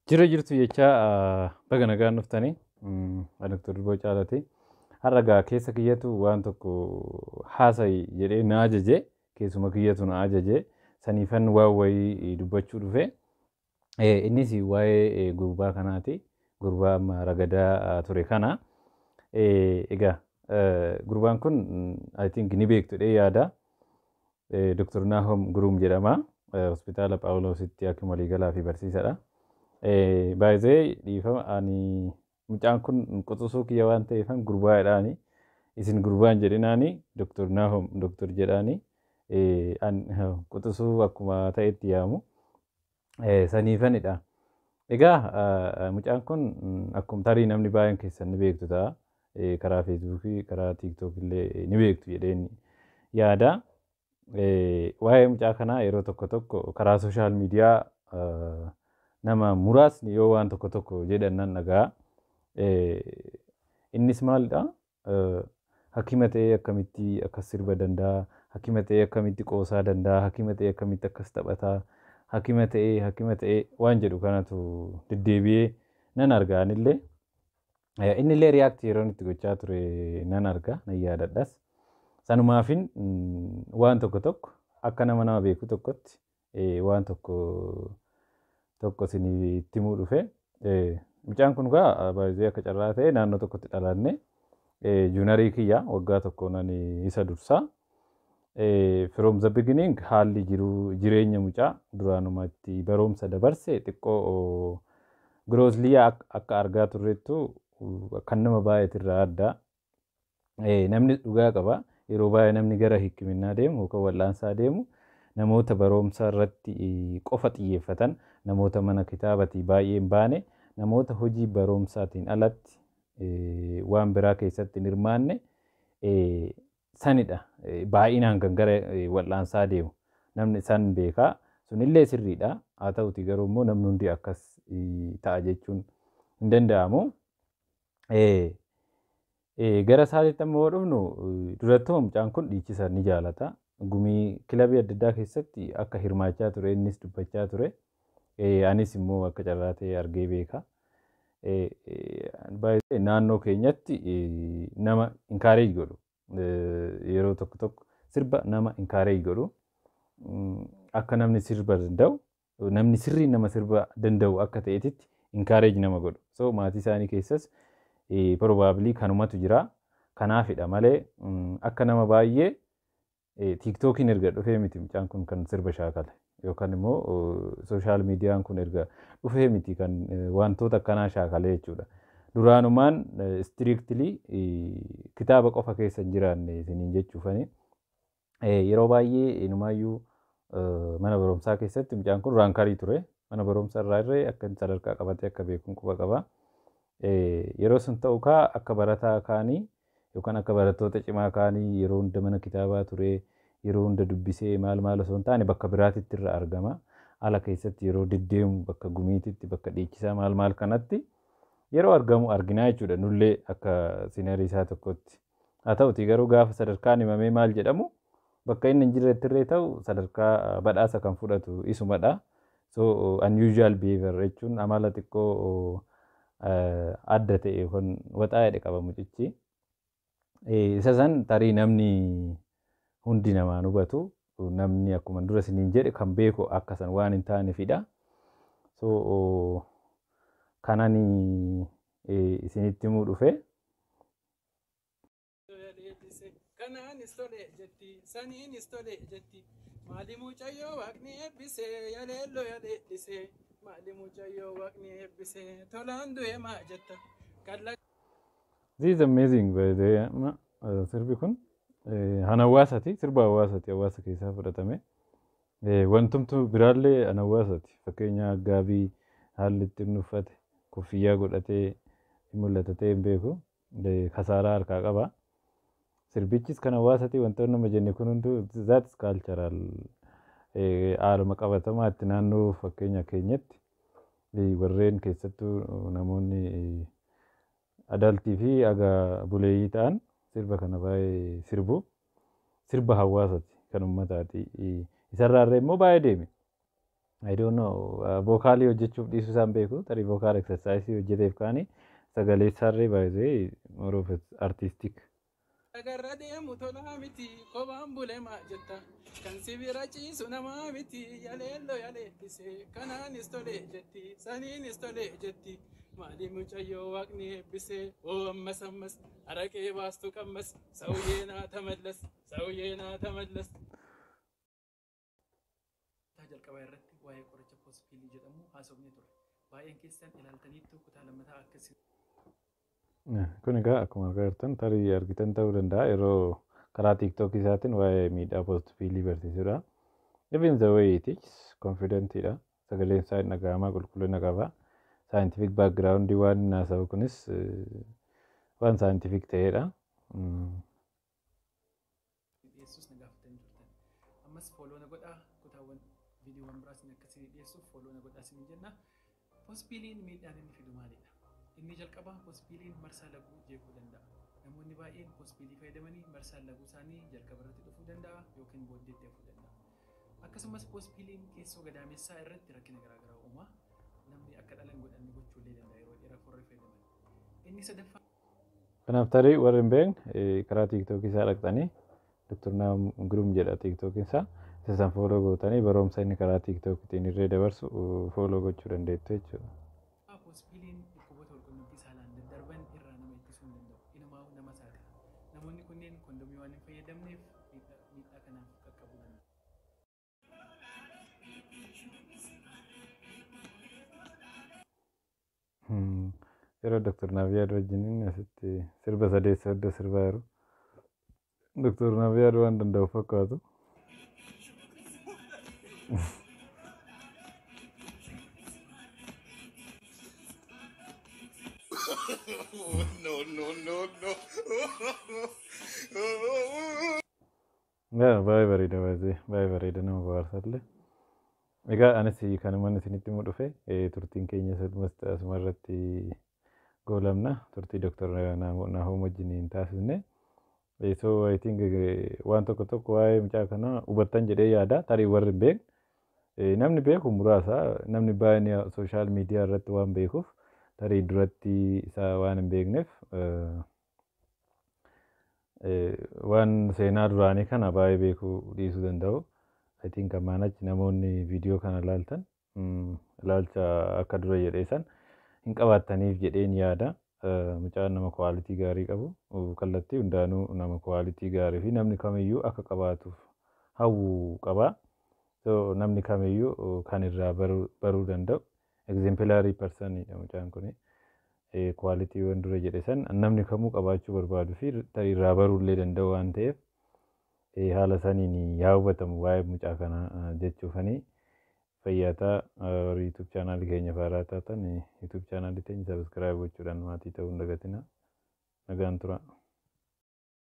Jira jirtu jecha baga nagaan dhuftanii Dr. Durboo Caalati. Har'a gaa keessa kiyyatu waan tokko haasa'i jedhee na ajaje keessuma kiyyatu na ajaje saniifan waan wayii dubbachuu dhufe. Innis waa'ee gurbaa kanaati. Gurbaa amma ragadaa ture kana. Egaa gurbaan kun I think ni beektudhee yaada. Dr. Nahom Gurum jedhama. Hospitaala Phaawulositti akkuma waliigalaa fi barsiisadha. Baay'ee dhiifama ani mucaan kun quxisuu kiyya waan ta'eefan gurbaadhaani isin gurbaan jedhinaani Dr. Nahom Dr. jedhaani quxisuu akkuma ta'etti yaamu saniifanidha. Egaa mucaan kun akkuma tarii namni baay'een keessan ni beektu ta'a. Karaa Feesbuukii karaa TikTok illee ni beektu jedheen yaada. Waa'ee mucaa kanaa yeroo tokko tokko karaa sooshaal miidiyaa nama muraasni yoo waan tokko tokko jedhan nan dhagaa. Innis maalidha? Hakima ta'ee akkamitti akkas sirba danda'a? Hakima ta'ee akkamitti qoosaa danda'a? Hakima ta'ee akkamitti akkas taphataa? Hakima ta'ee waan jedhu kanatu deddeebi'ee nan argaa anillee. Innillee riyaaktii yeroo itti gochaa ture nan arga nan yaadadhas. Sanumaafin waan tokko tokko akka nama beeku tokkotti waan tokko isinitti himuu dhufe. Mucaan kun gaa baay'ee akka carraa ta'e naannoo tokkotti dhalanne juunarii kiyya waggaa tokko nan isa dursa. From the beginning haalli jireenya mucaa duraanumatti barumsa dabarse xiqqoo Giroozliyaa akka argaa turrettu kan nama baay'eetirraa adda. Namni dhugaa qaba. Yeroo baay'ee namni gara hikiminnaa deemu yookaan wal'aansaa deemu namoota barumsa irratti qofa xiyyeeffatan, namoota mana kitaabatii baay'ee hin baane, namoota hojii barumsaatiin alatti waan biraa keessatti hin hirmaanne sanidha. Baay'inaan kan gara wal'aansaa deemu namni isaan beekaa sunillee sirriidha. Haa ta'uti garuu immoo namni hundi akkas ta'a jechuun hin danda'amu. Gara isaatiitti amma yoo dhufnu durattuu mucaan kun dhiichisa ni jaalata. Gumii kilabii adda addaa keessatti akka hirmaachaa ture innis dubbachaa ture. Anis immoo akka carraa ta'e argee beeka. Baay'ee naannoo keenyatti nama inkaareej godhu. Yeroo tokko tokko sirba nama inkaareej godhu. Akka namni sirba danda'u namni sirrii nama sirba danda'u akka ta'etitti inkaareej nama godhu. So maatii isaanii keessas probably kanumatu jira. Kanaafidha malee akka nama baay'ee TikTokiin erga dhufee miti mucaan kun kan sirba shaakale yookaan immoo sooshaal miidiyaan kun erga dhufee miti kan wantoota akkanaa shaakale jechuudha. Duraanumaan strictly kitaaba qofa keessa hin jiraanne isiniin jechuufani. Yeroo baay'ee inumaayyuu mana barumsaa keessatti mucaan kun raankarii ture. Mana barumsaa irraa irree akka sadarkaa qabatee akka beekuun quba qaba. Yeroo sun ta'u akka barataa kaanii yookaan akka barattoota cimaa kaanii yeroo hunda mana kitaabaa ture, yeroo hunda dubbisee maal osoo hin taane bakka biraatitti irra argama. Ala keessatti yeroo deddeemu bakka gumiititti bakka dhiichisaa maal kanatti yeroo argamu arginaa jechuudha. Nullee akka siinerii isaa tokkotti. Haa ta'uti garuu gaafa sadarkaan himamee maal jedhamu bakka inni hin jirretti illee ta'u sadarkaa badhaasa kan fudhatu isumadha. So unusual behavior jechuun amala xiqqoo adda ta'e yookaan waxaa'ee qaba mucichi. Isa san tarii namni hundi namaan hubatu namni akkuma dura isiniin jedhe kan beeku akka san waan hin taaneefidha. So kanani isinitti himuu dhufe. Kanaanis tole jetti saniinis tole jetti maali mucayyoo waaqni eebbisee yaleelloo yaleellisee maali mucayyoo waaqni eebbisee tolaan du'e maa jetta. This is amazing by the way. Sirbi kun han hawaasaati. Sirba hawaasaati. Hawaasa keessaa fudhatame. Wantumtu biraallee an hawaasaati. Fakkeenya gaabii haalli itti inni uffate kuffiyyaa godhatee mul'ata ta'e hin beeku. Kasaaraa harkaa qaba. Sirbichis kan hawaasaati. Wantoonni nama jenne kun hunduu that's cultural haaluma qabatamaatti naannoo fakkeenya keenyatti warreen keessattuu namoonni adaltii fi aga buleeyyii ta'an sirba kana baay'ee sirbu. Sirba hawaasaati kan uummataati. Isarraa irra immoo baay'ee deeme. I don't know. Vookaalii hojjechuuf dhiisuu isaan beeku. Tarii vokaal exersaayisii hojjeteef kaanii sagalee isaarree baay'ee more of artistic. Agarra deemu tolaa miti kophaan bulemaa jetta kan sibira ciisu namaa miti yaleello yaleellise kanaanis tolee jetti saniinis tolee jetti maali mucayyoo waaqni eebbise oo ammas araqee baastu qammas sa'uyyee naa tamallas sa'uyyee naa tamallas. Jalqabaa irratti waa'ee qoricha poosfiilii jedhamu haasofnee ture. Baay'een keessan ilaaltaniittu kutaa lammataa akkasii. Kun egaa akkuma agartan tarii argitan ta'uu danda'a yeroo karaa tiiktookii isaatiin waa'ee miidhaa poosfiilii barsiisudha. Even the way it is confidentidha. Sagaleen isaa hin dhaga'amaa qulqullina qaba. Scientific background waan haasa'u kunis waan scientific ta'edha. Dhiyeessuus na gaafatanii turtan. Ammas fooloo na godhaa kutaawwan viidiyoowwan biraas akkasii dhiyeessuuf fooloo na godhaa isin jenna. Poosfiiliin miidhaan inni fidu maalidha? Inni jalqabaa poosfiiliin marsaa laguu jeequu danda'a. Namoonni baay'een poosfiilii fayyadamanii marsaan laguu isaanii jalqaba irratti dhufuu danda'a yookiin booddeetti hafuu danda'a. Akkasumas poosfiiliin keessoo gadaamessaa irratti rakkina garaagaraa uuma. Namni akka dhalan godhanni gochuullee danda'a yeroo dheeraaf warra fayyadaman. Inni sadaffaa. Kanaaf tarii warri hin beekne karaa tiiktookii isaa dhaqxanii Dr. Naam Giruum jedha tiiktookiin isaa. Isaan fooloo gootanii barumsa inni karaa tiiktookiitiin irree dabarsu fooloo gochuu dandeettu jechuudha. Poosfiiliin dhukkuboota walqunnamtii saalaan daddarban irraa nama ittisuu hin danda'u. Inumaa nama saaxila. Namoonni kunneen kondomii waan hin fayyadamneef miidhaa kanaaf qaqqabuu danda'u. Yeroo Dr. Naaviyaad wajjiniin asitti sirba sadeessa hunda sirbaa jiru. Dr. Naaviyaad waan danda'u fakkaatu. Baay'ee bareeda baay'ee bareeda nama bohaarsallee. Egaa anis kanuma isinitti himu dhufe turtiin keenya asuma irratti goolamna turtii Dr. Naahom wajjiniin taasisne. So I think waan tokko waa'ee mucaa kana hubattan jedhee yaada tarii warri hin beekne namni beeku muraasa namni baay'een sooshaal miidiyaa irratti waan beekuuf tarii duratti isaa waan hin beekneef waan seenaa duraanii kana baay'ee beekuu dhiisuu danda'u. I think ammaan achi namoonni viidiyoo kana ilaaltan ilaalcha akka dura jedhee san hin qabaattaniif jedheen yaada. Mucaan nama kwaalitii gaarii qabu kallattii hundaanuu nama kwaalitii gaarii fi namni kamiyyuu akka qabaatuuf hawwu qaba. So namni kamiyyuu kan irraa baruu danda'u exemplary person mucaan kun kwaalitii waan dura jedhe san namni kamuu qabaachuu barbaadu fi tarii irraa baruullee danda'u waan ta'eef haala saniin yaa hubatamu waa'ee mucaa kana jechuufanii fayyaataa YouTube chaanaalii keenya faaraa taatan YouTube chaanaalii teenya sabiskiraayib gochuudhaan maatii ta'uu hin dagatina. Nagaan tura.